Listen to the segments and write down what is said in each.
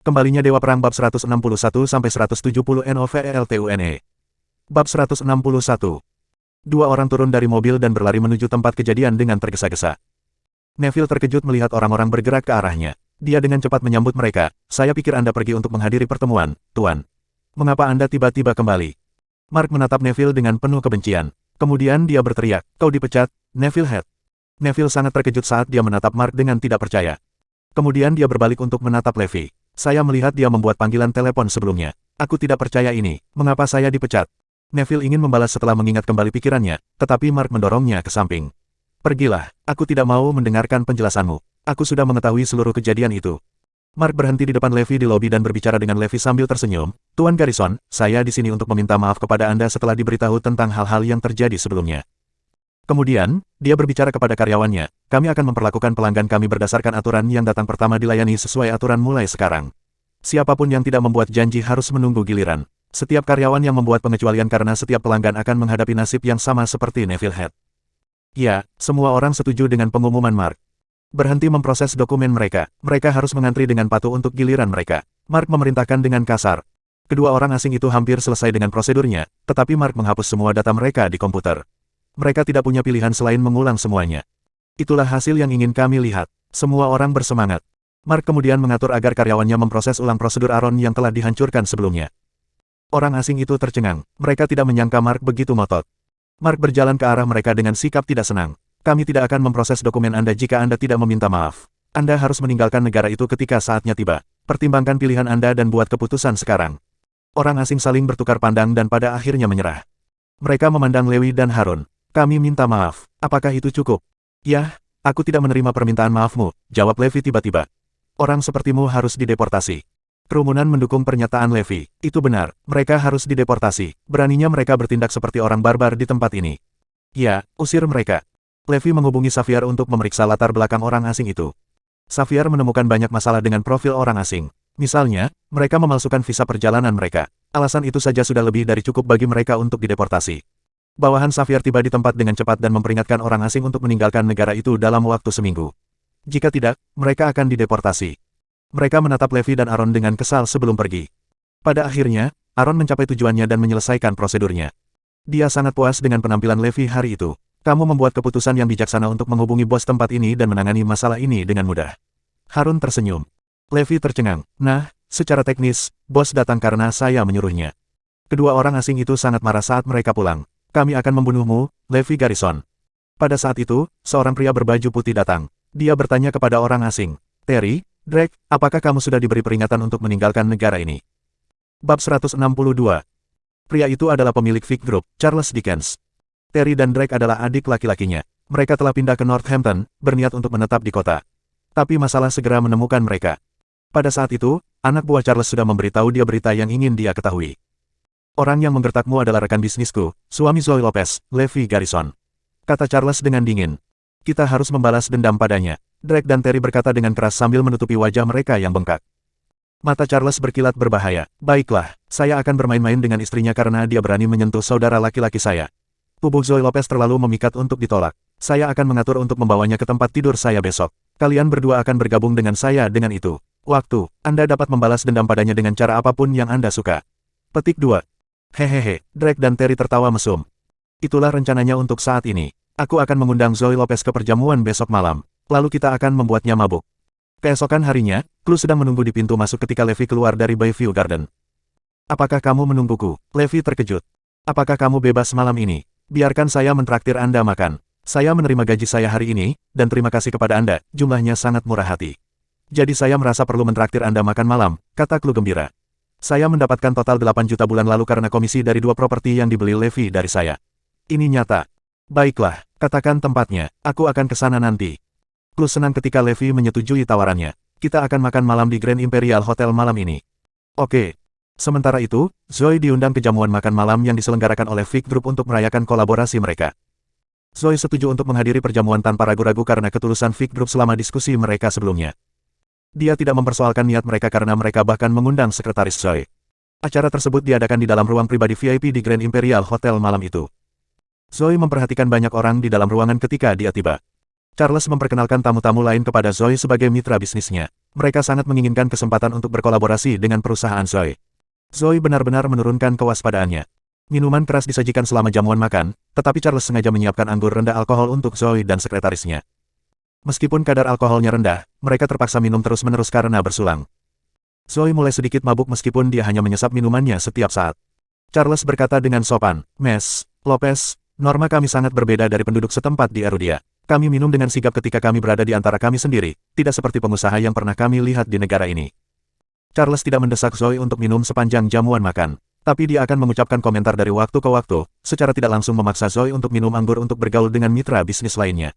Kembalinya Dewa Perang bab 161-170 NOVELTUNE. Bab 161. Dua orang turun dari mobil dan berlari menuju tempat kejadian dengan tergesa-gesa. Neville terkejut melihat orang-orang bergerak ke arahnya. Dia dengan cepat menyambut mereka. Saya pikir Anda pergi untuk menghadiri pertemuan, Tuan. Mengapa Anda tiba-tiba kembali? Mark menatap Neville dengan penuh kebencian. Kemudian dia berteriak, kau dipecat, Neville Head. Neville sangat terkejut saat dia menatap Mark dengan tidak percaya. Kemudian dia berbalik untuk menatap Levi. Saya melihat dia membuat panggilan telepon sebelumnya. Aku tidak percaya ini. Mengapa saya dipecat? Neville ingin membalas setelah mengingat kembali pikirannya, tetapi Mark mendorongnya ke samping. Pergilah, aku tidak mau mendengarkan penjelasanmu. Aku sudah mengetahui seluruh kejadian itu. Mark berhenti di depan Levi di lobi dan berbicara dengan Levi sambil tersenyum. Tuan Garrison, saya di sini untuk meminta maaf kepada Anda setelah diberitahu tentang hal-hal yang terjadi sebelumnya. Kemudian, dia berbicara kepada karyawannya, kami akan memperlakukan pelanggan kami berdasarkan aturan yang datang pertama dilayani sesuai aturan mulai sekarang. Siapapun yang tidak membuat janji harus menunggu giliran. Setiap karyawan yang membuat pengecualian karena setiap pelanggan akan menghadapi nasib yang sama seperti Neville Head. Ya, semua orang setuju dengan pengumuman Mark. Berhenti memproses dokumen mereka. Mereka harus mengantri dengan patuh untuk giliran mereka. Mark memerintahkan dengan kasar. Kedua orang asing itu hampir selesai dengan prosedurnya, tetapi Mark menghapus semua data mereka di komputer. Mereka tidak punya pilihan selain mengulang semuanya. Itulah hasil yang ingin kami lihat. Semua orang bersemangat. Mark kemudian mengatur agar karyawannya memproses ulang prosedur Aaron yang telah dihancurkan sebelumnya. Orang asing itu tercengang. Mereka tidak menyangka Mark begitu ngotot. Mark berjalan ke arah mereka dengan sikap tidak senang. Kami tidak akan memproses dokumen Anda jika Anda tidak meminta maaf. Anda harus meninggalkan negara itu ketika saatnya tiba. Pertimbangkan pilihan Anda dan buat keputusan sekarang. Orang asing saling bertukar pandang dan pada akhirnya menyerah. Mereka memandang Lewi dan Harun. Kami minta maaf. Apakah itu cukup? Yah, aku tidak menerima permintaan maafmu, jawab Levi tiba-tiba. Orang sepertimu harus dideportasi. Kerumunan mendukung pernyataan Levi. Itu benar, mereka harus dideportasi. Beraninya mereka bertindak seperti orang barbar di tempat ini. Ya, usir mereka. Levi menghubungi Xavier untuk memeriksa latar belakang orang asing itu. Xavier menemukan banyak masalah dengan profil orang asing. Misalnya, mereka memalsukan visa perjalanan mereka. Alasan itu saja sudah lebih dari cukup bagi mereka untuk dideportasi. Bawahan Xavier tiba di tempat dengan cepat dan memperingatkan orang asing untuk meninggalkan negara itu dalam waktu seminggu. Jika tidak, mereka akan dideportasi. Mereka menatap Levi dan Aaron dengan kesal sebelum pergi. Pada akhirnya, Aaron mencapai tujuannya dan menyelesaikan prosedurnya. Dia sangat puas dengan penampilan Levi hari itu. Kamu membuat keputusan yang bijaksana untuk menghubungi bos tempat ini dan menangani masalah ini dengan mudah. Harun tersenyum. Levi tercengang. Nah, secara teknis, bos datang karena saya menyuruhnya. Kedua orang asing itu sangat marah saat mereka pulang. Kami akan membunuhmu, Levi Garrison. Pada saat itu, seorang pria berbaju putih datang. Dia bertanya kepada orang asing. Terry, Drake, apakah kamu sudah diberi peringatan untuk meninggalkan negara ini? Bab 162. Pria itu adalah pemilik Vic Group, Charles Dickens. Terry dan Drake adalah adik laki-lakinya. Mereka telah pindah ke Northampton, berniat untuk menetap di kota. Tapi masalah segera menemukan mereka. Pada saat itu, anak buah Charles sudah memberitahu dia berita yang ingin dia ketahui. Orang yang menggertakmu adalah rekan bisnisku, suami Zoe Lopez, Levi Garrison. Kata Charles dengan dingin. Kita harus membalas dendam padanya. Drake dan Terry berkata dengan keras sambil menutupi wajah mereka yang bengkak. Mata Charles berkilat berbahaya. Baiklah, saya akan bermain-main dengan istrinya karena dia berani menyentuh saudara laki-laki saya. Tubuh Zoe Lopez terlalu memikat untuk ditolak. Saya akan mengatur untuk membawanya ke tempat tidur saya besok. Kalian berdua akan bergabung dengan saya dengan itu. Waktu, Anda dapat membalas dendam padanya dengan cara apapun yang Anda suka. Petik 2. Hehehe, Drake dan Terry tertawa mesum. Itulah rencananya untuk saat ini. Aku akan mengundang Zoe Lopez ke perjamuan besok malam. Lalu kita akan membuatnya mabuk. Keesokan harinya, Chloe sedang menunggu di pintu masuk ketika Levi keluar dari Bayview Garden. Apakah kamu menungguku? Levi terkejut. Apakah kamu bebas malam ini? Biarkan saya mentraktir Anda makan. Saya menerima gaji saya hari ini, dan terima kasih kepada Anda, jumlahnya sangat murah hati. Jadi saya merasa perlu mentraktir Anda makan malam, kata Chloe gembira. Saya mendapatkan total 8 juta bulan lalu karena komisi dari 2 properti yang dibeli Levi dari saya. Ini nyata. Baiklah, katakan tempatnya, aku akan ke sana nanti. Chloe senang ketika Levi menyetujui tawarannya. Kita akan makan malam di Grand Imperial Hotel malam ini. Oke. Sementara itu, Zoe diundang ke jamuan makan malam yang diselenggarakan oleh Vic Group untuk merayakan kolaborasi mereka. Zoe setuju untuk menghadiri perjamuan tanpa ragu-ragu karena ketulusan Vic Group selama diskusi mereka sebelumnya. Dia tidak mempersoalkan niat mereka karena mereka bahkan mengundang sekretaris Zoe. Acara tersebut diadakan di dalam ruang pribadi VIP di Grand Imperial Hotel malam itu. Zoe memperhatikan banyak orang di dalam ruangan ketika dia tiba. Charles memperkenalkan tamu-tamu lain kepada Zoe sebagai mitra bisnisnya. Mereka sangat menginginkan kesempatan untuk berkolaborasi dengan perusahaan Zoe. Zoe benar-benar menurunkan kewaspadaannya. Minuman keras disajikan selama jamuan makan, tetapi Charles sengaja menyiapkan anggur rendah alkohol untuk Zoe dan sekretarisnya. Meskipun kadar alkoholnya rendah, mereka terpaksa minum terus-menerus karena bersulang. Zoe mulai sedikit mabuk meskipun dia hanya menyesap minumannya setiap saat. Charles berkata dengan sopan, "Miss Lopez, norma kami sangat berbeda dari penduduk setempat di Erudia. Kami minum dengan sigap ketika kami berada di antara kami sendiri, tidak seperti pengusaha yang pernah kami lihat di negara ini." Charles tidak mendesak Zoe untuk minum sepanjang jamuan makan, tapi dia akan mengucapkan komentar dari waktu ke waktu, secara tidak langsung memaksa Zoe untuk minum anggur untuk bergaul dengan mitra bisnis lainnya.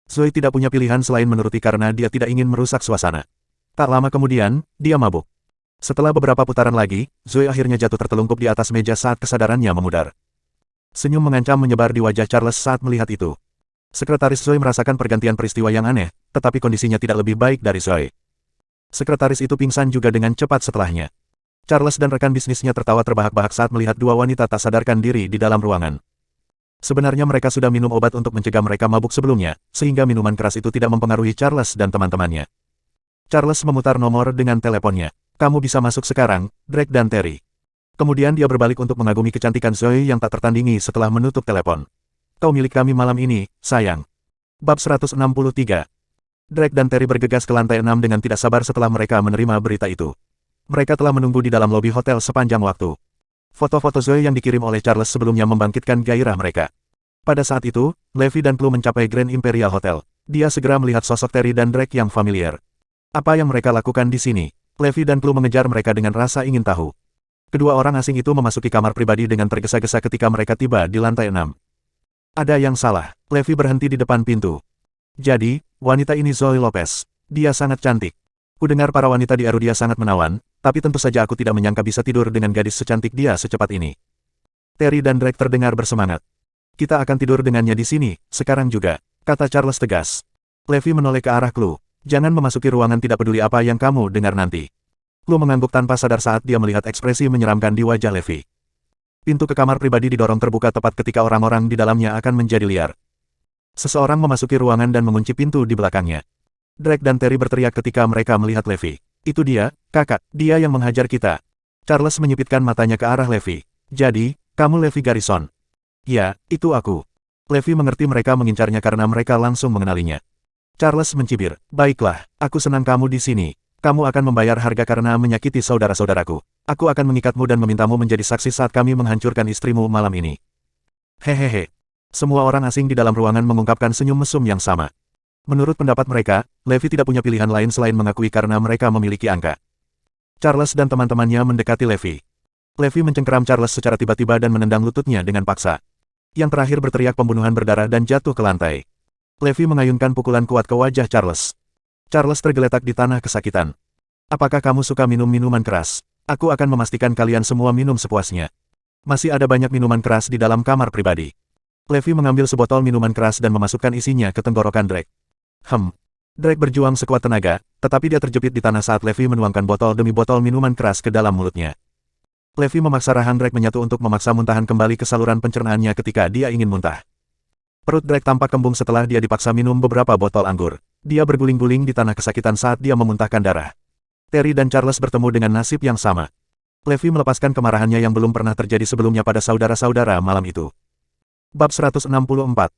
Zoe tidak punya pilihan selain menuruti karena dia tidak ingin merusak suasana. Tak lama kemudian, dia mabuk. Setelah beberapa putaran lagi, Zoe akhirnya jatuh tertelungkup di atas meja saat kesadarannya memudar. Senyum mengancam menyebar di wajah Charles saat melihat itu. Sekretaris Zoe merasakan pergantian peristiwa yang aneh, tetapi kondisinya tidak lebih baik dari Zoe. Sekretaris itu pingsan juga dengan cepat setelahnya. Charles dan rekan bisnisnya tertawa terbahak-bahak saat melihat dua wanita tak sadarkan diri di dalam ruangan. Sebenarnya mereka sudah minum obat untuk mencegah mereka mabuk sebelumnya, sehingga minuman keras itu tidak mempengaruhi Charles dan teman-temannya. Charles memutar nomor dengan teleponnya. "Kamu bisa masuk sekarang, Drake dan Terry." Kemudian dia berbalik untuk mengagumi kecantikan Zoe yang tak tertandingi setelah menutup telepon. "Kau milik kami malam ini, sayang." Bab 163. Drake dan Terry bergegas ke lantai 6 dengan tidak sabar setelah mereka menerima berita itu. Mereka telah menunggu di dalam lobi hotel sepanjang waktu. Foto-foto Zoe yang dikirim oleh Charles sebelumnya membangkitkan gairah mereka. Pada saat itu, Levi dan Chloe mencapai Grand Imperial Hotel. Dia segera melihat sosok Terry dan Drake yang familiar. Apa yang mereka lakukan di sini? Levi dan Chloe mengejar mereka dengan rasa ingin tahu. Kedua orang asing itu memasuki kamar pribadi dengan tergesa-gesa ketika mereka tiba di lantai 6. Ada yang salah. Levi berhenti di depan pintu. "Jadi, wanita ini Zoe Lopez. Dia sangat cantik. Kudengar para wanita di Erudia sangat menawan, tapi tentu saja aku tidak menyangka bisa tidur dengan gadis secantik dia secepat ini." Terry dan Drake terdengar bersemangat. "Kita akan tidur dengannya di sini, sekarang juga," kata Charles tegas. Levi menoleh ke arah Chloe. "Jangan memasuki ruangan tidak peduli apa yang kamu dengar nanti." Chloe mengangguk tanpa sadar saat dia melihat ekspresi menyeramkan di wajah Levi. Pintu ke kamar pribadi didorong terbuka tepat ketika orang-orang di dalamnya akan menjadi liar. Seseorang memasuki ruangan dan mengunci pintu di belakangnya. Drake dan Terry berteriak ketika mereka melihat Levi. "Itu dia, kakak, dia yang menghajar kita." Charles menyipitkan matanya ke arah Levi. "Jadi, kamu Levi Garrison?" "Ya, itu aku." Levi mengerti mereka mengincarnya karena mereka langsung mengenalinya. Charles mencibir. "Baiklah, aku senang kamu di sini. Kamu akan membayar harga karena menyakiti saudara-saudaraku. Aku akan mengikatmu dan memintamu menjadi saksi saat kami menghancurkan istrimu malam ini." Hehehe. Semua orang asing di dalam ruangan mengungkapkan senyum mesum yang sama. Menurut pendapat mereka, Levi tidak punya pilihan lain selain mengakui karena mereka memiliki angka. Charles dan teman-temannya mendekati Levi. Levi mencengkeram Charles secara tiba-tiba dan menendang lututnya dengan paksa. Yang terakhir berteriak pembunuhan berdarah dan jatuh ke lantai. Levi mengayunkan pukulan kuat ke wajah Charles. Charles tergeletak di tanah kesakitan. "Apakah kamu suka minum minuman keras? Aku akan memastikan kalian semua minum sepuasnya." Masih ada banyak minuman keras di dalam kamar pribadi. Levi mengambil sebotol minuman keras dan memasukkan isinya ke tenggorokan Drake. Drake berjuang sekuat tenaga, tetapi dia terjepit di tanah saat Levi menuangkan botol demi botol minuman keras ke dalam mulutnya. Levi memaksa rahang Drake menyatu untuk memaksa muntahan kembali ke saluran pencernaannya ketika dia ingin muntah. Perut Drake tampak kembung setelah dia dipaksa minum beberapa botol anggur. Dia berguling-guling di tanah kesakitan saat dia memuntahkan darah. Terry dan Charles bertemu dengan nasib yang sama. Levi melepaskan kemarahannya yang belum pernah terjadi sebelumnya pada saudara-saudara malam itu. Bab 164.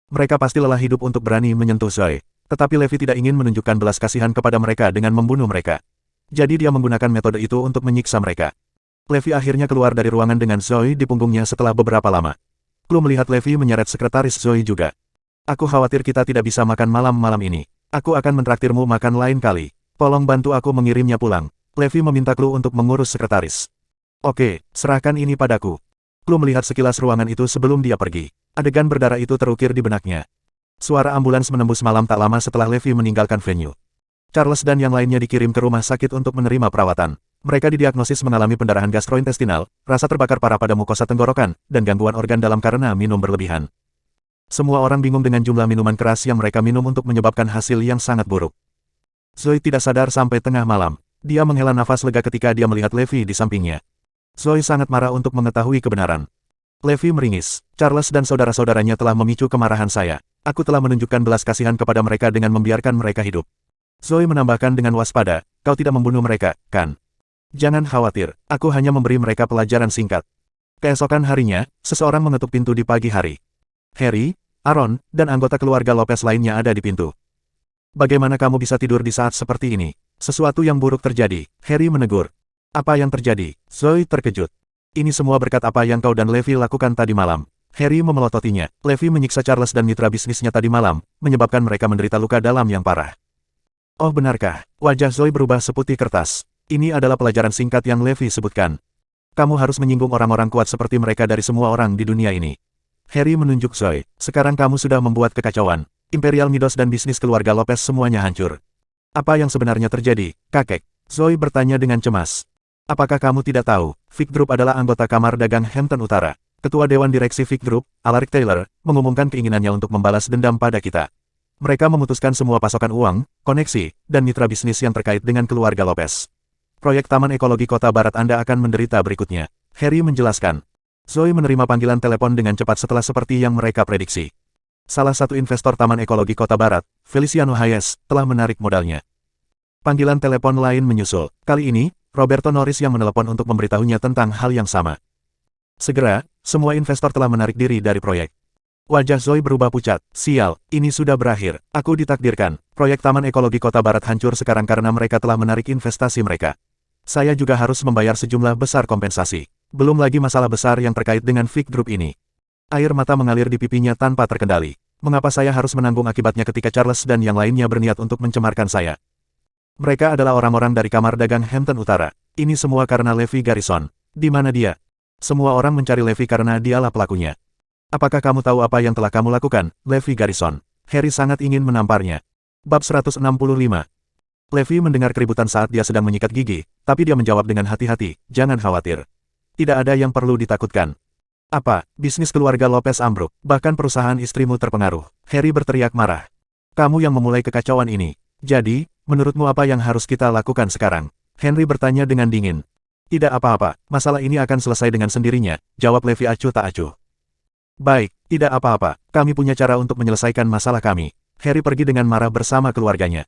Mereka pasti lelah hidup untuk berani menyentuh Zoe. Tetapi Levi tidak ingin menunjukkan belas kasihan kepada mereka dengan membunuh mereka. Jadi dia menggunakan metode itu untuk menyiksa mereka. Levi akhirnya keluar dari ruangan dengan Zoe di punggungnya setelah beberapa lama. Chloe melihat Levi menyeret sekretaris Zoe juga. "Aku khawatir kita tidak bisa makan malam ini. Aku akan mentraktirmu makan lain kali. Tolong bantu aku mengirimnya pulang." Levi meminta Chloe untuk mengurus sekretaris. "Oke, serahkan ini padaku." Chloe melihat sekilas ruangan itu sebelum dia pergi. Adegan berdarah itu terukir di benaknya. Suara ambulans menembus malam tak lama setelah Levi meninggalkan venue. Charles dan yang lainnya dikirim ke rumah sakit untuk menerima perawatan. Mereka didiagnosis mengalami pendarahan gastrointestinal, rasa terbakar parah pada mukosa tenggorokan, dan gangguan organ dalam karena minum berlebihan. Semua orang bingung dengan jumlah minuman keras yang mereka minum untuk menyebabkan hasil yang sangat buruk. Zoe tidak sadar sampai tengah malam. Dia menghela nafas lega ketika dia melihat Levi di sampingnya. Zoe sangat marah untuk mengetahui kebenaran. Levi meringis. "Charles dan saudara-saudaranya telah memicu kemarahan saya. Aku telah menunjukkan belas kasihan kepada mereka dengan membiarkan mereka hidup. Zoe menambahkan dengan waspada, kau tidak membunuh mereka, kan? Jangan khawatir, aku hanya memberi mereka pelajaran singkat. Keesokan harinya, seseorang mengetuk pintu di pagi hari. Harry, Aaron, dan anggota keluarga Lopez lainnya ada di pintu. Bagaimana kamu bisa tidur di saat seperti ini? Sesuatu yang buruk terjadi, Harry menegur. Apa yang terjadi? Zoe terkejut. Ini semua berkat apa yang kau dan Levi lakukan tadi malam. Harry memelototinya. Levi menyiksa Charles dan mitra bisnisnya tadi malam, menyebabkan mereka menderita luka dalam yang parah. Oh benarkah? Wajah Zoe berubah seputih kertas. Ini adalah pelajaran singkat yang Levi sebutkan. Kamu harus menyinggung orang-orang kuat seperti mereka dari semua orang di dunia ini. Harry menunjuk Zoe. Sekarang kamu sudah membuat kekacauan. Imperial Midos dan bisnis keluarga Lopez semuanya hancur. Apa yang sebenarnya terjadi, kakek? Zoe bertanya dengan cemas. Apakah kamu tidak tahu, Vic Group adalah anggota Kamar Dagang Hampton Utara. Ketua Dewan Direksi Vic Group, Alaric Taylor, mengumumkan keinginannya untuk membalas dendam pada kita. Mereka memutuskan semua pasokan uang, koneksi, dan mitra bisnis yang terkait dengan keluarga Lopez. Proyek Taman Ekologi Kota Barat Anda akan menderita berikutnya. Harry menjelaskan. Zoe menerima panggilan telepon dengan cepat setelah seperti yang mereka prediksi. Salah satu investor Taman Ekologi Kota Barat, Feliciano Hayes, telah menarik modalnya. Panggilan telepon lain menyusul. Kali ini, Roberto Norris yang menelepon untuk memberitahunya tentang hal yang sama. Segera, semua investor telah menarik diri dari proyek. Wajah Zoe berubah pucat. Sial, ini sudah berakhir. Aku ditakdirkan. Proyek Taman Ekologi Kota Barat hancur sekarang karena mereka telah menarik investasi mereka. Saya juga harus membayar sejumlah besar kompensasi. Belum lagi masalah besar yang terkait dengan Vic Group ini. Air mata mengalir di pipinya tanpa terkendali. Mengapa saya harus menanggung akibatnya ketika Charles dan yang lainnya berniat untuk mencemarkan saya? Mereka adalah orang-orang dari Kamar Dagang Hampton Utara. Ini semua karena Levi Garrison. Di mana dia? Semua orang mencari Levi karena dialah pelakunya. Apakah kamu tahu apa yang telah kamu lakukan, Levi Garrison? Harry sangat ingin menamparnya. Bab 165. Levi mendengar keributan saat dia sedang menyikat gigi, tapi dia menjawab dengan hati-hati, jangan khawatir. Tidak ada yang perlu ditakutkan. Apa, bisnis keluarga Lopez ambruk, bahkan perusahaan istrimu terpengaruh. Harry berteriak marah. Kamu yang memulai kekacauan ini. Jadi, menurutmu apa yang harus kita lakukan sekarang? Henry bertanya dengan dingin. Tidak apa-apa, masalah ini akan selesai dengan sendirinya, jawab Levi acuh tak acuh. Baik, tidak apa-apa, kami punya cara untuk menyelesaikan masalah kami. Harry pergi dengan marah bersama keluarganya.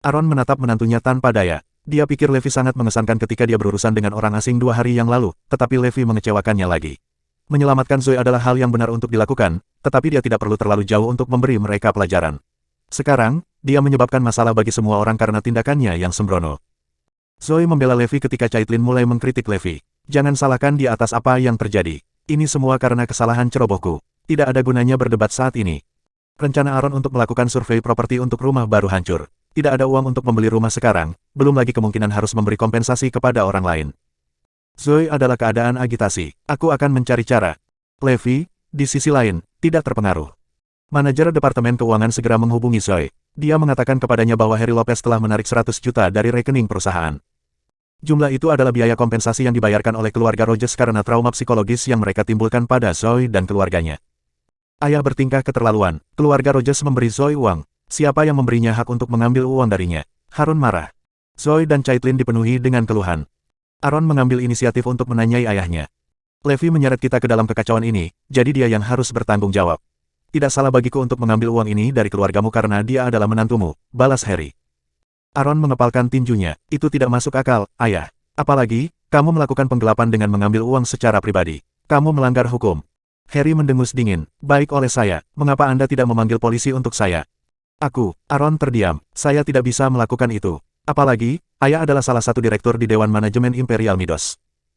Aaron menatap menantunya tanpa daya. Dia pikir Levi sangat mengesankan ketika dia berurusan dengan orang asing 2 hari yang lalu, tetapi Levi mengecewakannya lagi. Menyelamatkan Zoe adalah hal yang benar untuk dilakukan, tetapi dia tidak perlu terlalu jauh untuk memberi mereka pelajaran. Sekarang, dia menyebabkan masalah bagi semua orang karena tindakannya yang sembrono. Zoe membela Levi ketika Caitlin mulai mengkritik Levi. Jangan salahkan dia atas apa yang terjadi. Ini semua karena kesalahan cerobohku. Tidak ada gunanya berdebat saat ini. Rencana Aaron untuk melakukan survei properti untuk rumah baru hancur. Tidak ada uang untuk membeli rumah sekarang, belum lagi kemungkinan harus memberi kompensasi kepada orang lain. Zoe adalah keadaan agitasi. Aku akan mencari cara. Levi, di sisi lain, tidak terpengaruh. Manajer Departemen Keuangan segera menghubungi Zoe. Dia mengatakan kepadanya bahwa Harry Lopez telah menarik 100 juta dari rekening perusahaan. Jumlah itu adalah biaya kompensasi yang dibayarkan oleh keluarga Rogers karena trauma psikologis yang mereka timbulkan pada Zoe dan keluarganya. Ayah bertingkah keterlaluan. Keluarga Rogers memberi Zoe uang. Siapa yang memberinya hak untuk mengambil uang darinya? Harun marah. Zoe dan Caitlin dipenuhi dengan keluhan. Aaron mengambil inisiatif untuk menanyai ayahnya. Levi menyeret kita ke dalam kekacauan ini, jadi dia yang harus bertanggung jawab. Tidak salah bagiku untuk mengambil uang ini dari keluargamu karena dia adalah menantumu, balas Harry. Aaron mengepalkan tinjunya, itu tidak masuk akal, ayah. Apalagi, kamu melakukan penggelapan dengan mengambil uang secara pribadi. Kamu melanggar hukum. Harry mendengus dingin, baik oleh saya, mengapa Anda tidak memanggil polisi untuk saya? Aaron terdiam, saya tidak bisa melakukan itu. Apalagi, ayah adalah salah satu direktur di Dewan Manajemen Imperial Midos.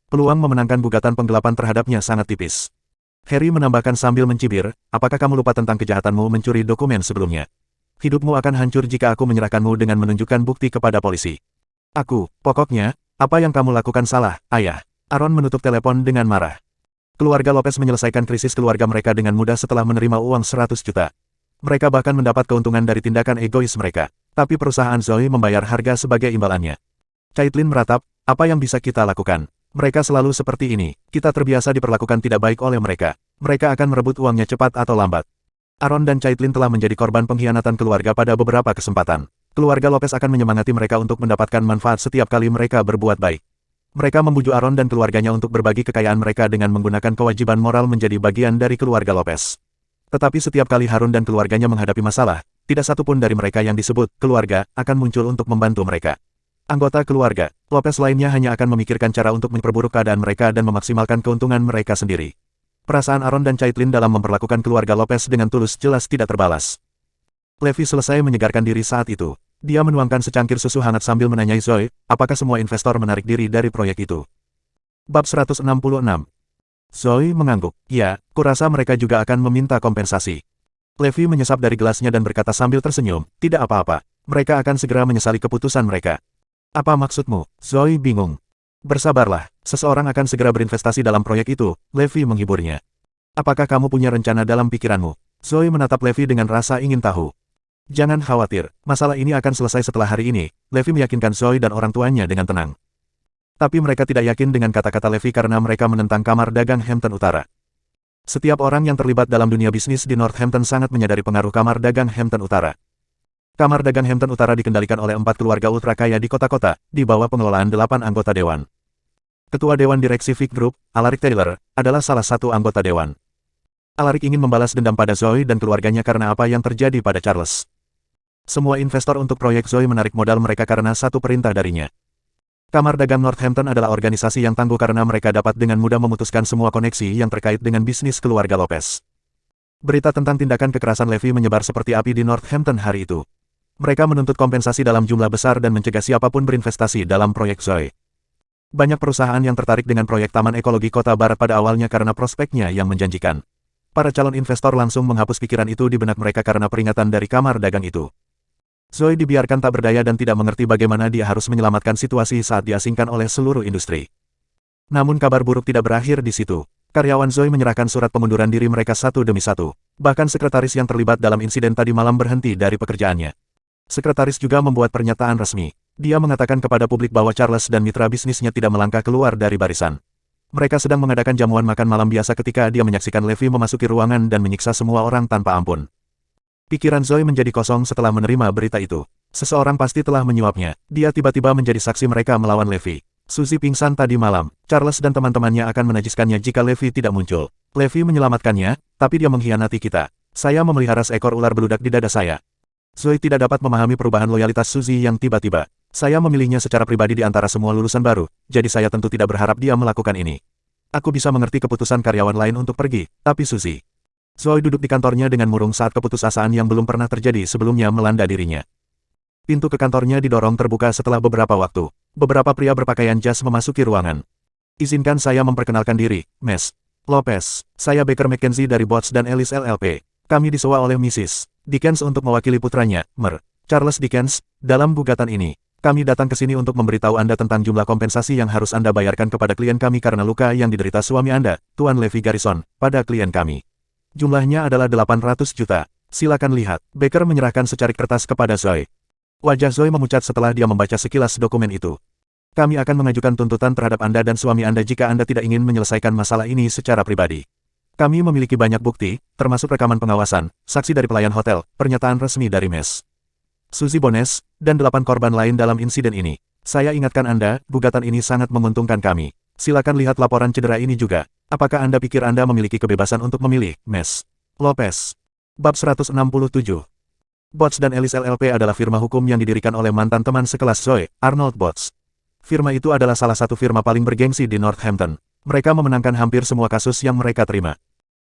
Peluang memenangkan gugatan penggelapan terhadapnya sangat tipis. Harry menambahkan sambil mencibir, apakah kamu lupa tentang kejahatanmu mencuri dokumen sebelumnya? Hidupmu akan hancur jika aku menyerahkanmu dengan menunjukkan bukti kepada polisi. Pokoknya, apa yang kamu lakukan salah, ayah. Aaron menutup telepon dengan marah. Keluarga Lopez menyelesaikan krisis keluarga mereka dengan mudah setelah menerima uang 100 juta. Mereka bahkan mendapat keuntungan dari tindakan egois mereka. Tapi perusahaan Zoe membayar harga sebagai imbalannya. Caitlin meratap, apa yang bisa kita lakukan? Mereka selalu seperti ini. Kita terbiasa diperlakukan tidak baik oleh mereka. Mereka akan merebut uangnya cepat atau lambat. Aaron dan Caitlin telah menjadi korban pengkhianatan keluarga pada beberapa kesempatan. Keluarga Lopez akan menyemangati mereka untuk mendapatkan manfaat setiap kali mereka berbuat baik. Mereka membujuk Aaron dan keluarganya untuk berbagi kekayaan mereka dengan menggunakan kewajiban moral menjadi bagian dari keluarga Lopez. Tetapi setiap kali Harun dan keluarganya menghadapi masalah, tidak satu pun dari mereka yang disebut keluarga akan muncul untuk membantu mereka. Anggota keluarga Lopez lainnya hanya akan memikirkan cara untuk memperburuk keadaan mereka dan memaksimalkan keuntungan mereka sendiri. Perasaan Aaron dan Caitlin dalam memperlakukan keluarga Lopez dengan tulus jelas tidak terbalas. Levi selesai menyegarkan diri saat itu. Dia menuangkan secangkir susu hangat sambil menanyai Zoe, apakah semua investor menarik diri dari proyek itu. Bab 166. Zoe mengangguk. Ya, kurasa mereka juga akan meminta kompensasi. Levi menyesap dari gelasnya dan berkata sambil tersenyum, tidak apa-apa. Mereka akan segera menyesali keputusan mereka. Apa maksudmu? Zoe bingung. Bersabarlah, seseorang akan segera berinvestasi dalam proyek itu, Levi menghiburnya. Apakah kamu punya rencana dalam pikiranmu? Zoe menatap Levi dengan rasa ingin tahu. Jangan khawatir, masalah ini akan selesai setelah hari ini, Levi meyakinkan Zoe dan orang tuanya dengan tenang. Tapi mereka tidak yakin dengan kata-kata Levi karena mereka menentang kamar dagang Hampton Utara. Setiap orang yang terlibat dalam dunia bisnis di Northampton sangat menyadari pengaruh kamar dagang Hampton Utara. Kamar dagang Hampton Utara dikendalikan oleh 4 keluarga ultra kaya di kota-kota, di bawah pengelolaan 8 anggota dewan. Ketua Dewan Direksi Vic Group, Alaric Taylor, adalah salah satu anggota dewan. Alaric ingin membalas dendam pada Zoe dan keluarganya karena apa yang terjadi pada Charles. Semua investor untuk proyek Zoe menarik modal mereka karena satu perintah darinya. Kamar Dagang Northampton adalah organisasi yang tangguh karena mereka dapat dengan mudah memutuskan semua koneksi yang terkait dengan bisnis keluarga Lopez. Berita tentang tindakan kekerasan Levi menyebar seperti api di Northampton hari itu. Mereka menuntut kompensasi dalam jumlah besar dan mencegah siapapun berinvestasi dalam proyek Zoe. Banyak perusahaan yang tertarik dengan proyek Taman Ekologi Kota Barat pada awalnya karena prospeknya yang menjanjikan. Para calon investor langsung menghapus pikiran itu di benak mereka karena peringatan dari kamar dagang itu. Zoe dibiarkan tak berdaya dan tidak mengerti bagaimana dia harus menyelamatkan situasi saat diasingkan oleh seluruh industri. Namun kabar buruk tidak berakhir di situ. Karyawan Zoe menyerahkan surat pengunduran diri mereka satu demi satu. Bahkan sekretaris yang terlibat dalam insiden tadi malam berhenti dari pekerjaannya. Sekretaris juga membuat pernyataan resmi. Dia mengatakan kepada publik bahwa Charles dan mitra bisnisnya tidak melangkah keluar dari barisan. Mereka sedang mengadakan jamuan makan malam biasa ketika dia menyaksikan Levi memasuki ruangan dan menyiksa semua orang tanpa ampun. Pikiran Zoe menjadi kosong setelah menerima berita itu. Seseorang pasti telah menyuapnya. Dia tiba-tiba menjadi saksi mereka melawan Levi. Suzy pingsan tadi malam. Charles dan teman-temannya akan menajiskannya jika Levi tidak muncul. Levi menyelamatkannya, tapi dia mengkhianati kita. Saya memelihara seekor ular beludak di dada saya. Zoe tidak dapat memahami perubahan loyalitas Suzy yang tiba-tiba. Saya memilihnya secara pribadi di antara semua lulusan baru, jadi saya tentu tidak berharap dia melakukan ini. Aku bisa mengerti keputusan karyawan lain untuk pergi, tapi Suzy. Zoe duduk di kantornya dengan murung saat keputusasaan yang belum pernah terjadi sebelumnya melanda dirinya. Pintu ke kantornya didorong terbuka setelah beberapa waktu. Beberapa pria berpakaian jas memasuki ruangan. Izinkan saya memperkenalkan diri, Ms. Lopez. Saya Baker McKenzie dari Botts dan Ellis LLP. Kami disewa oleh Mrs. Dickens untuk mewakili putranya, Mer. Charles Dickens. Dalam gugatan ini, kami datang ke sini untuk memberitahu Anda tentang jumlah kompensasi yang harus Anda bayarkan kepada klien kami karena luka yang diderita suami Anda, Tuan Levi Garrison, pada klien kami. Jumlahnya adalah 800 juta. Silakan lihat. Baker menyerahkan secarik kertas kepada Zoe. Wajah Zoe memucat setelah dia membaca sekilas dokumen itu. Kami akan mengajukan tuntutan terhadap Anda dan suami Anda jika Anda tidak ingin menyelesaikan masalah ini secara pribadi. Kami memiliki banyak bukti, termasuk rekaman pengawasan, saksi dari pelayan hotel, pernyataan resmi dari Ms. Suzy Bones, dan 8 korban lain dalam insiden ini. Saya ingatkan Anda, gugatan ini sangat menguntungkan kami. Silakan lihat laporan cedera ini juga. Apakah Anda pikir Anda memiliki kebebasan untuk memilih, Ms. Lopez? Bab 167. Botts dan Ellis LLP adalah firma hukum yang didirikan oleh mantan teman sekelas Zoe, Arnold Botts. Firma itu adalah salah satu firma paling bergengsi di Northampton. Mereka memenangkan hampir semua kasus yang mereka terima.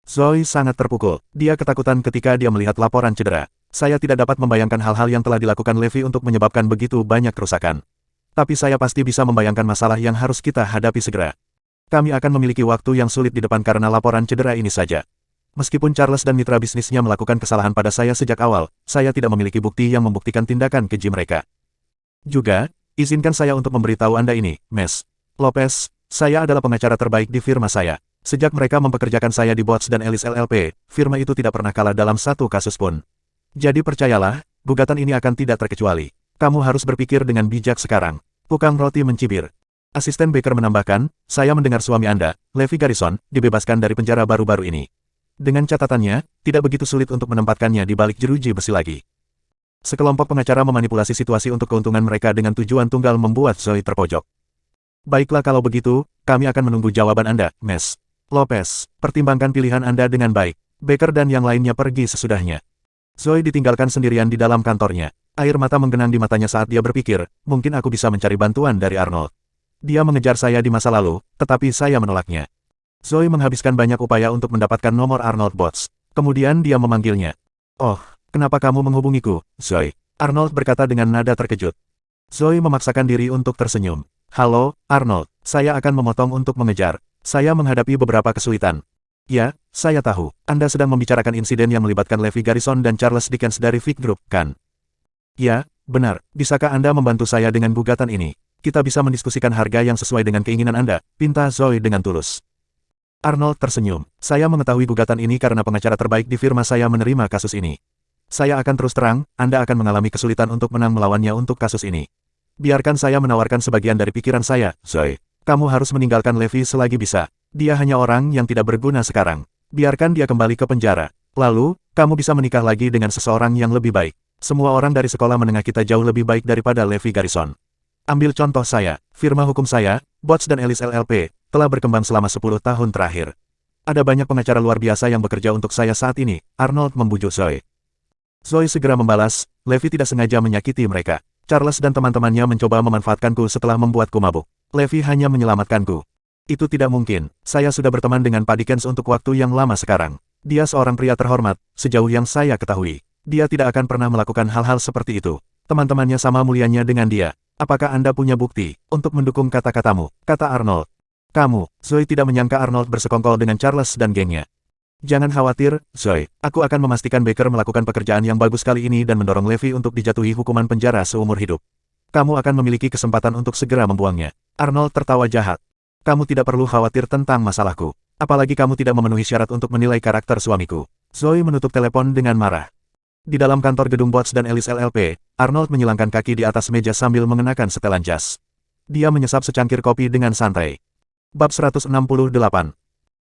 Zoe sangat terpukul. Dia ketakutan ketika dia melihat laporan cedera. Saya tidak dapat membayangkan hal-hal yang telah dilakukan Levi untuk menyebabkan begitu banyak kerusakan. Tapi saya pasti bisa membayangkan masalah yang harus kita hadapi segera. Kami akan memiliki waktu yang sulit di depan karena laporan cedera ini saja. Meskipun Charles dan mitra bisnisnya melakukan kesalahan pada saya sejak awal, saya tidak memiliki bukti yang membuktikan tindakan keji mereka. Juga, izinkan saya untuk memberitahu Anda ini, Ms. Lopez. Saya adalah pengacara terbaik di firma saya. Sejak mereka mempekerjakan saya di Botts dan Ellis LLP, firma itu tidak pernah kalah dalam satu kasus pun. Jadi percayalah, gugatan ini akan tidak terkecuali. Kamu harus berpikir dengan bijak sekarang. Tukang roti mencibir. Asisten Baker menambahkan, saya mendengar suami Anda, Levi Garrison, dibebaskan dari penjara baru-baru ini. Dengan catatannya, tidak begitu sulit untuk menempatkannya di balik jeruji besi lagi. Sekelompok pengacara memanipulasi situasi untuk keuntungan mereka dengan tujuan tunggal membuat Zoe terpojok. Baiklah kalau begitu, kami akan menunggu jawaban Anda, Ms. Lopez. Pertimbangkan pilihan Anda dengan baik. Baker dan yang lainnya pergi sesudahnya. Zoe ditinggalkan sendirian di dalam kantornya. Air mata menggenang di matanya saat dia berpikir, mungkin aku bisa mencari bantuan dari Arnold. Dia mengejar saya di masa lalu, tetapi saya menolaknya. Zoe menghabiskan banyak upaya untuk mendapatkan nomor Arnold Bots. Kemudian dia memanggilnya. Oh, kenapa kamu menghubungiku, Zoe? Arnold berkata dengan nada terkejut. Zoe memaksakan diri untuk tersenyum. Halo, Arnold. Saya akan memotong untuk mengejar. Saya menghadapi beberapa kesulitan. Ya, saya tahu. Anda sedang membicarakan insiden yang melibatkan Levi Garrison dan Charles Dickens dari Vic Group, kan? Ya, benar. Bisakah Anda membantu saya dengan gugatan ini? Kita bisa mendiskusikan harga yang sesuai dengan keinginan Anda, pinta Zoe dengan tulus. Arnold tersenyum. Saya mengetahui gugatan ini karena pengacara terbaik di firma saya menerima kasus ini. Saya akan terus terang, Anda akan mengalami kesulitan untuk menang melawannya untuk kasus ini. Biarkan saya menawarkan sebagian dari pikiran saya, Zoe. Kamu harus meninggalkan Levi selagi bisa. Dia hanya orang yang tidak berguna sekarang. Biarkan dia kembali ke penjara. Lalu, kamu bisa menikah lagi dengan seseorang yang lebih baik. Semua orang dari sekolah menengah kita jauh lebih baik daripada Levi Garrison. Ambil contoh saya, firma hukum saya, Bots dan Ellis LLP, telah berkembang selama 10 tahun terakhir. Ada banyak pengacara luar biasa yang bekerja untuk saya saat ini, Arnold membujuk Zoe. Zoe segera membalas, Levi tidak sengaja menyakiti mereka. Charles dan teman-temannya mencoba memanfaatkanku setelah membuatku mabuk. Levi hanya menyelamatkanku. Itu tidak mungkin. Saya sudah berteman dengan Pak Dickens untuk waktu yang lama sekarang. Dia seorang pria terhormat, sejauh yang saya ketahui. Dia tidak akan pernah melakukan hal-hal seperti itu. Teman-temannya sama mulianya dengan dia. Apakah Anda punya bukti untuk mendukung kata-katamu? Kata Arnold. Kamu, Zoe tidak menyangka Arnold bersekongkol dengan Charles dan gengnya. Jangan khawatir, Zoe. Aku akan memastikan Baker melakukan pekerjaan yang bagus kali ini dan mendorong Levi untuk dijatuhi hukuman penjara seumur hidup. Kamu akan memiliki kesempatan untuk segera membuangnya. Arnold tertawa jahat. Kamu tidak perlu khawatir tentang masalahku. Apalagi kamu tidak memenuhi syarat untuk menilai karakter suamiku. Zoe menutup telepon dengan marah. Di dalam kantor gedung Bots dan Ellis LLP, Arnold menyilangkan kaki di atas meja sambil mengenakan setelan jas. Dia menyesap secangkir kopi dengan santai. Bab 168.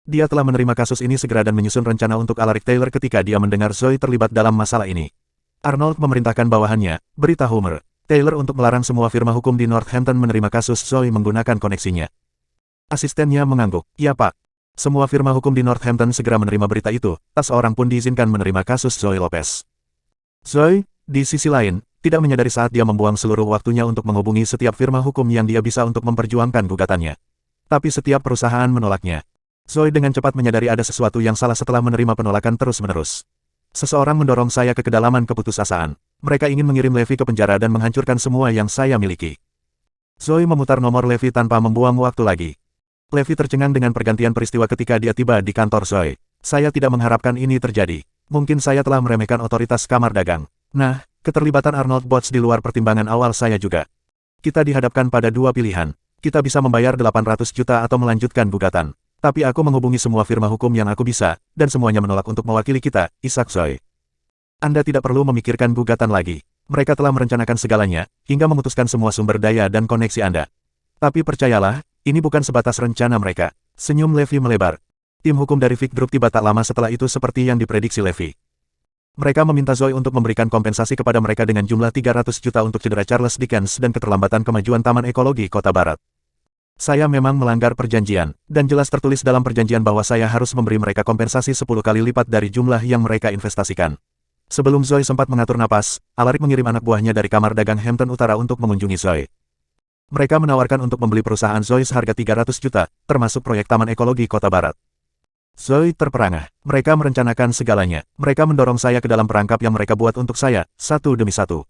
Dia telah menerima kasus ini segera dan menyusun rencana untuk Alaric Taylor ketika dia mendengar Zoe terlibat dalam masalah ini. Arnold memerintahkan bawahannya, beritahu Mer. Taylor untuk melarang semua firma hukum di Northampton menerima kasus Zoe menggunakan koneksinya. Asistennya mengangguk. Ya Pak. Semua firma hukum di Northampton segera menerima berita itu, tak seorang pun diizinkan menerima kasus Zoe Lopez. Zoe, di sisi lain, tidak menyadari saat dia membuang seluruh waktunya untuk menghubungi setiap firma hukum yang dia bisa untuk memperjuangkan gugatannya. Tapi setiap perusahaan menolaknya. Zoe dengan cepat menyadari ada sesuatu yang salah setelah menerima penolakan terus-menerus. Seseorang mendorong saya ke kedalaman keputusasaan. Mereka ingin mengirim Levi ke penjara dan menghancurkan semua yang saya miliki. Zoe memutar nomor Levi tanpa membuang waktu lagi. Levi tercengang dengan pergantian peristiwa ketika dia tiba di kantor Zoe. Saya tidak mengharapkan ini terjadi. Mungkin saya telah meremehkan otoritas kamar dagang. Nah, keterlibatan Arnold Bots di luar pertimbangan awal saya juga. Kita dihadapkan pada dua pilihan. Kita bisa membayar 800 juta atau melanjutkan gugatan. Tapi aku menghubungi semua firma hukum yang aku bisa, dan semuanya menolak untuk mewakili kita, Isaac Zoe. Anda tidak perlu memikirkan gugatan lagi. Mereka telah merencanakan segalanya, hingga memutuskan semua sumber daya dan koneksi Anda. Tapi percayalah, ini bukan sebatas rencana mereka. Senyum Levi melebar. Tim hukum dari Vic Group tiba tak lama setelah itu seperti yang diprediksi Levi. Mereka meminta Zoe untuk memberikan kompensasi kepada mereka dengan jumlah 300 juta untuk cedera Charles Dickens dan keterlambatan kemajuan Taman Ekologi Kota Barat. Saya memang melanggar perjanjian, dan jelas tertulis dalam perjanjian bahwa saya harus memberi mereka kompensasi 10 kali lipat dari jumlah yang mereka investasikan. Sebelum Zoe sempat mengatur napas, Alaric mengirim anak buahnya dari kamar dagang Hampton Utara untuk mengunjungi Zoe. Mereka menawarkan untuk membeli perusahaan Zoe seharga 300 juta, termasuk proyek Taman Ekologi Kota Barat. Zoe terperangah. Mereka merencanakan segalanya. Mereka mendorong saya ke dalam perangkap yang mereka buat untuk saya, satu demi satu.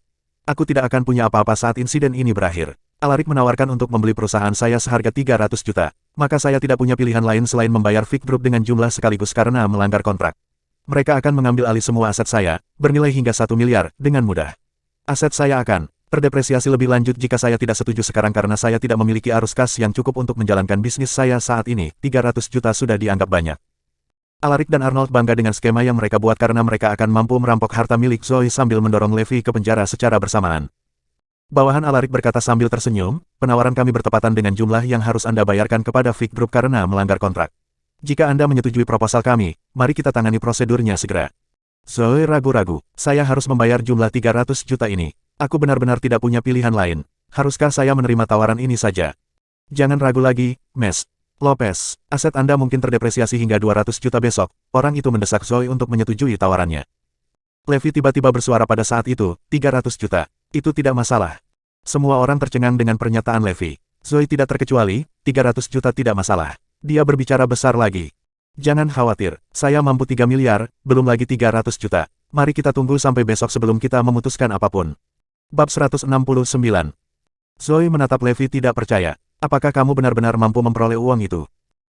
Aku tidak akan punya apa-apa saat insiden ini berakhir. Alaric menawarkan untuk membeli perusahaan saya seharga 300 juta. Maka saya tidak punya pilihan lain selain membayar Vic Group dengan jumlah sekaligus karena melanggar kontrak. Mereka akan mengambil alih semua aset saya, bernilai hingga 1 miliar, dengan mudah. Aset saya akan terdepresiasi lebih lanjut jika saya tidak setuju sekarang karena saya tidak memiliki arus kas yang cukup untuk menjalankan bisnis saya saat ini. 300 juta sudah dianggap banyak. Alaric dan Arnold bangga dengan skema yang mereka buat karena mereka akan mampu merampok harta milik Zoe sambil mendorong Levi ke penjara secara bersamaan. Bawahan Alaric berkata sambil tersenyum, penawaran kami bertepatan dengan jumlah yang harus Anda bayarkan kepada Vic Group karena melanggar kontrak. Jika Anda menyetujui proposal kami, mari kita tangani prosedurnya segera. Zoe ragu-ragu, saya harus membayar jumlah 300 juta ini. Aku benar-benar tidak punya pilihan lain. Haruskah saya menerima tawaran ini saja? Jangan ragu lagi, Mes. Lopez, aset Anda mungkin terdepresiasi hingga 200 juta besok. Orang itu mendesak Zoe untuk menyetujui tawarannya. Levi tiba-tiba bersuara pada saat itu, 300 juta. Itu tidak masalah. Semua orang tercengang dengan pernyataan Levi. Zoe tidak terkecuali, 300 juta tidak masalah. Dia berbicara besar lagi. Jangan khawatir, saya mampu 3 miliar, belum lagi 300 juta. Mari kita tunggu sampai besok sebelum kita memutuskan apapun. Bab 169. Zoe menatap Levi tidak percaya. Apakah kamu benar-benar mampu memperoleh uang itu?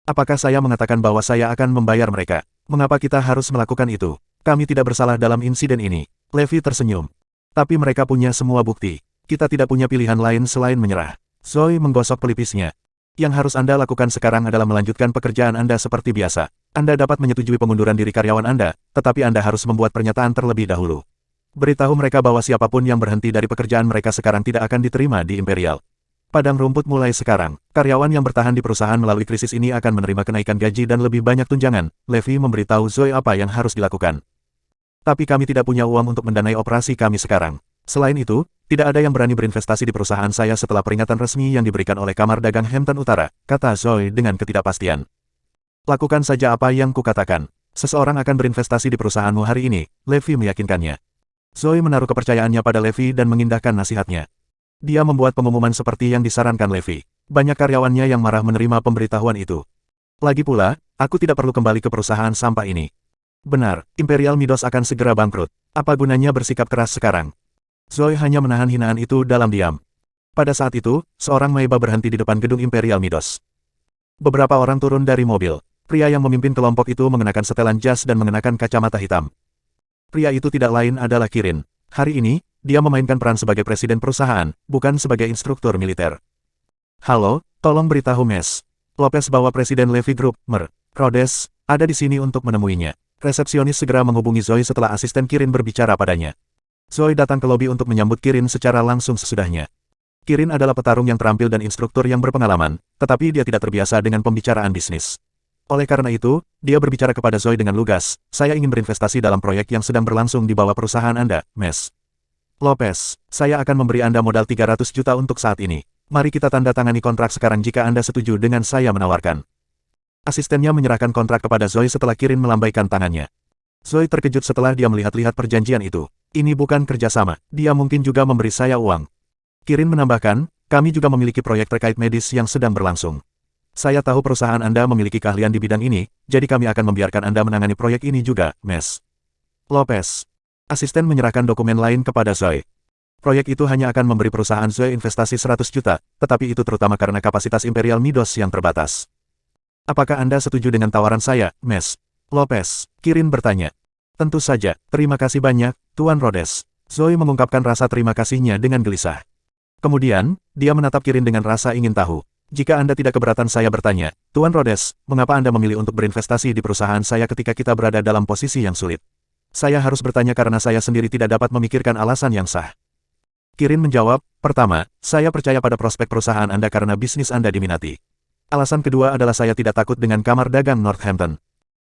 Apakah saya mengatakan bahwa saya akan membayar mereka? Mengapa kita harus melakukan itu? Kami tidak bersalah dalam insiden ini. Levi tersenyum. Tapi mereka punya semua bukti. Kita tidak punya pilihan lain selain menyerah. Zoe menggosok pelipisnya. Yang harus Anda lakukan sekarang adalah melanjutkan pekerjaan Anda seperti biasa. Anda dapat menyetujui pengunduran diri karyawan Anda, tetapi Anda harus membuat pernyataan terlebih dahulu. Beritahu mereka bahwa siapapun yang berhenti dari pekerjaan mereka sekarang tidak akan diterima di Imperial. Padang rumput mulai sekarang. Karyawan yang bertahan di perusahaan melalui krisis ini akan menerima kenaikan gaji dan lebih banyak tunjangan. Levi memberitahu Zoe apa yang harus dilakukan. Tapi kami tidak punya uang untuk mendanai operasi kami sekarang. Selain itu, tidak ada yang berani berinvestasi di perusahaan saya setelah peringatan resmi yang diberikan oleh Kamar Dagang Hampton Utara, kata Zoe dengan ketidakpastian. Lakukan saja apa yang kukatakan. Seseorang akan berinvestasi di perusahaanmu hari ini, Levi meyakinkannya. Zoe menaruh kepercayaannya pada Levi dan mengindahkan nasihatnya. Dia membuat pengumuman seperti yang disarankan Levi. Banyak karyawannya yang marah menerima pemberitahuan itu. Lagi pula, aku tidak perlu kembali ke perusahaan sampah ini. Benar, Imperial Midos akan segera bangkrut. Apa gunanya bersikap keras sekarang? Zoe hanya menahan hinaan itu dalam diam. Pada saat itu, seorang Maiba berhenti di depan gedung Imperial Midos. Beberapa orang turun dari mobil. Pria yang memimpin kelompok itu mengenakan setelan jas dan mengenakan kacamata hitam. Pria itu tidak lain adalah Kirin. Hari ini, dia memainkan peran sebagai presiden perusahaan, bukan sebagai instruktur militer. Halo, tolong beritahu Mes. Lopez bawa Presiden Levi Group, Mer. Rhodes, ada di sini untuk menemuinya. Resepsionis segera menghubungi Zoe setelah asisten Kirin berbicara padanya. Zoe datang ke lobi untuk menyambut Kirin secara langsung sesudahnya. Kirin adalah petarung yang terampil dan instruktur yang berpengalaman, tetapi dia tidak terbiasa dengan pembicaraan bisnis. Oleh karena itu, dia berbicara kepada Zoe dengan lugas, saya ingin berinvestasi dalam proyek yang sedang berlangsung di bawah perusahaan Anda, Mes. Lopez, saya akan memberi Anda modal 300 juta untuk saat ini. Mari kita tanda tangani kontrak sekarang jika Anda setuju dengan saya menawarkan. Asistennya menyerahkan kontrak kepada Zoe setelah Kirin melambaikan tangannya. Zoe terkejut setelah dia melihat-lihat perjanjian itu. Ini bukan kerjasama, dia mungkin juga memberi saya uang. Kirin menambahkan, kami juga memiliki proyek terkait medis yang sedang berlangsung. Saya tahu perusahaan Anda memiliki keahlian di bidang ini, jadi kami akan membiarkan Anda menangani proyek ini juga, Mes. Lopez. Asisten menyerahkan dokumen lain kepada Zoe. Proyek itu hanya akan memberi perusahaan Zoe investasi 100 juta, tetapi itu terutama karena kapasitas Imperial Midos yang terbatas. Apakah Anda setuju dengan tawaran saya, Mes? Lopez. Kirin bertanya. Tentu saja, terima kasih banyak, Tuan Rhodes. Zoe mengungkapkan rasa terima kasihnya dengan gelisah. Kemudian, dia menatap Kirin dengan rasa ingin tahu. Jika Anda tidak keberatan saya bertanya, Tuan Rhodes, mengapa Anda memilih untuk berinvestasi di perusahaan saya ketika kita berada dalam posisi yang sulit? Saya harus bertanya karena saya sendiri tidak dapat memikirkan alasan yang sah. Kirin menjawab, pertama, saya percaya pada prospek perusahaan Anda karena bisnis Anda diminati. Alasan kedua adalah saya tidak takut dengan Kamar Dagang Northampton.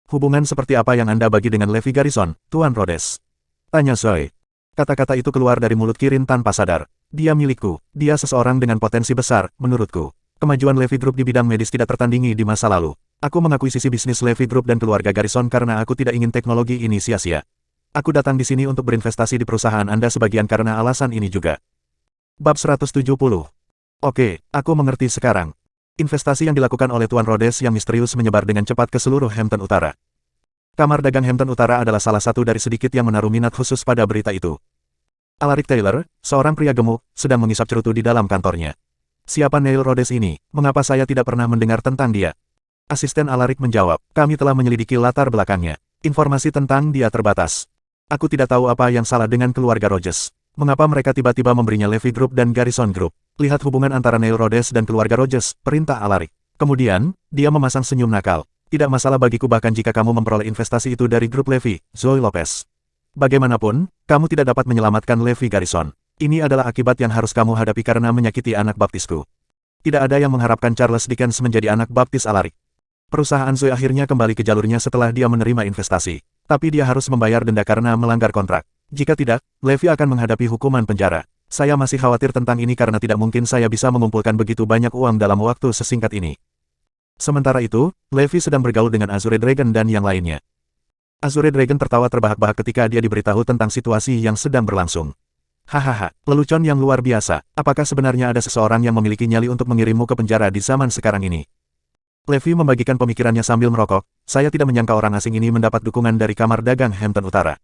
Hubungan seperti apa yang Anda bagi dengan Levi Garrison, Tuan Rhodes? Tanya Zoe. Kata-kata itu keluar dari mulut Kirin tanpa sadar. Dia milikku, dia seseorang dengan potensi besar, menurutku. Kemajuan Levi Group di bidang medis tidak tertandingi di masa lalu. Aku mengakuisisi bisnis Levi Group dan keluarga Garrison karena aku tidak ingin teknologi ini sia-sia. Aku datang di sini untuk berinvestasi di perusahaan Anda sebagian karena alasan ini juga. Bab 170. Oke, aku mengerti sekarang. Investasi yang dilakukan oleh Tuan Rhodes yang misterius menyebar dengan cepat ke seluruh Hampton Utara. Kamar Dagang Hampton Utara adalah salah satu dari sedikit yang menaruh minat khusus pada berita itu. Alaric Taylor, seorang pria gemuk, sedang mengisap cerutu di dalam kantornya. Siapa Neil Rhodes ini? Mengapa saya tidak pernah mendengar tentang dia? Asisten Alaric menjawab, kami telah menyelidiki latar belakangnya. Informasi tentang dia terbatas. Aku tidak tahu apa yang salah dengan keluarga Rhodes. Mengapa mereka tiba-tiba memberinya Levi Group dan Garrison Group? Lihat hubungan antara Neil Rhodes dan keluarga Rhodes, perintah Alaric. Kemudian, dia memasang senyum nakal. Tidak masalah bagiku bahkan jika kamu memperoleh investasi itu dari grup Levi, Zoe Lopez. Bagaimanapun, kamu tidak dapat menyelamatkan Levi Garrison. Ini adalah akibat yang harus kamu hadapi karena menyakiti anak baptisku. Tidak ada yang mengharapkan Charles Dickens menjadi anak baptis Alaric. Perusahaan Zoe akhirnya kembali ke jalurnya setelah dia menerima investasi. Tapi dia harus membayar denda karena melanggar kontrak. Jika tidak, Levi akan menghadapi hukuman penjara. Saya masih khawatir tentang ini karena tidak mungkin saya bisa mengumpulkan begitu banyak uang dalam waktu sesingkat ini. Sementara itu, Levi sedang bergaul dengan Azure Dragon dan yang lainnya. Azure Dragon tertawa terbahak-bahak ketika dia diberitahu tentang situasi yang sedang berlangsung. Hahaha, lelucon yang luar biasa. Apakah sebenarnya ada seseorang yang memiliki nyali untuk mengirimmu ke penjara di zaman sekarang ini? Levi membagikan pemikirannya sambil merokok. Saya tidak menyangka orang asing ini mendapat dukungan dari Kamar Dagang Hampton Utara.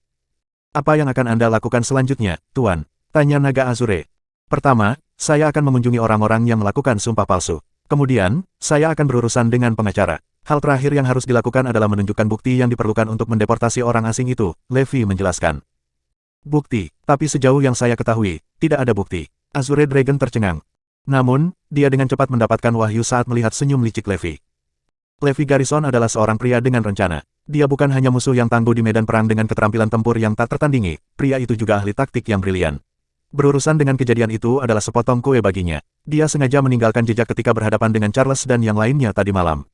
Apa yang akan Anda lakukan selanjutnya, Tuan? Tanya naga Azure. Pertama, saya akan mengunjungi orang-orang yang melakukan sumpah palsu. Kemudian, saya akan berurusan dengan pengacara. Hal terakhir yang harus dilakukan adalah menunjukkan bukti yang diperlukan untuk mendeportasi orang asing itu, Levi menjelaskan. Bukti, tapi sejauh yang saya ketahui, tidak ada bukti. Azure Dragon tercengang. Namun, dia dengan cepat mendapatkan wahyu saat melihat senyum licik Levi. Levi Garrison adalah seorang pria dengan rencana. Dia bukan hanya musuh yang tangguh di medan perang dengan keterampilan tempur yang tak tertandingi, pria itu juga ahli taktik yang brilian. Berurusan dengan kejadian itu adalah sepotong kue baginya. Dia sengaja meninggalkan jejak ketika berhadapan dengan Charles dan yang lainnya tadi malam.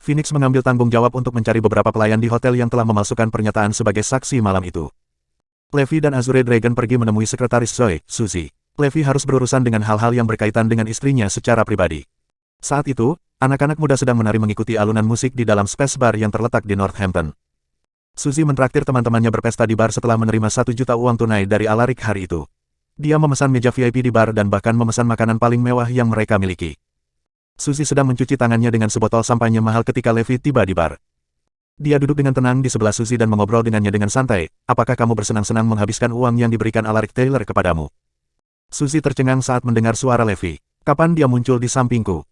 Phoenix mengambil tanggung jawab untuk mencari beberapa pelayan di hotel yang telah memalsukan pernyataan sebagai saksi malam itu. Levi dan Azure Dragon pergi menemui sekretaris Zoe, Suzy. Levi harus berurusan dengan hal-hal yang berkaitan dengan istrinya secara pribadi. Saat itu, anak-anak muda sedang menari mengikuti alunan musik di dalam Space Bar yang terletak di Northampton. Suzy mentraktir teman-temannya berpesta di bar setelah menerima 1 juta uang tunai dari Alaric hari itu. Dia memesan meja VIP di bar dan bahkan memesan makanan paling mewah yang mereka miliki. Suzy sedang mencuci tangannya dengan sebotol sampahnya mahal ketika Levi tiba di bar. Dia duduk dengan tenang di sebelah Suzy dan mengobrol dengannya dengan santai. Apakah kamu bersenang-senang menghabiskan uang yang diberikan Alaric Taylor kepadamu? Suzy tercengang saat mendengar suara Levi. Kapan dia muncul di sampingku?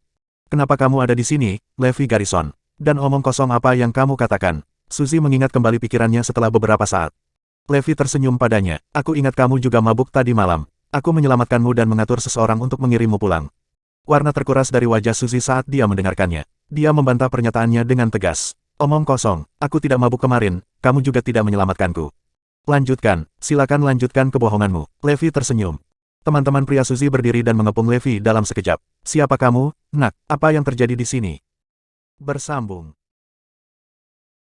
Kenapa kamu ada di sini, Levi Garrison? Dan omong kosong apa yang kamu katakan? Suzy mengingat kembali pikirannya setelah beberapa saat. Levi tersenyum padanya. Aku ingat kamu juga mabuk tadi malam. Aku menyelamatkanmu dan mengatur seseorang untuk mengirimmu pulang. Warna terkuras dari wajah Suzy saat dia mendengarkannya. Dia membantah pernyataannya dengan tegas. Omong kosong, aku tidak mabuk kemarin, kamu juga tidak menyelamatkanku. Lanjutkan, silakan lanjutkan kebohonganmu. Levi tersenyum. Teman-teman pria Suzy berdiri dan mengepung Levi dalam sekejap. Siapa kamu, nak? Apa yang terjadi di sini? Bersambung.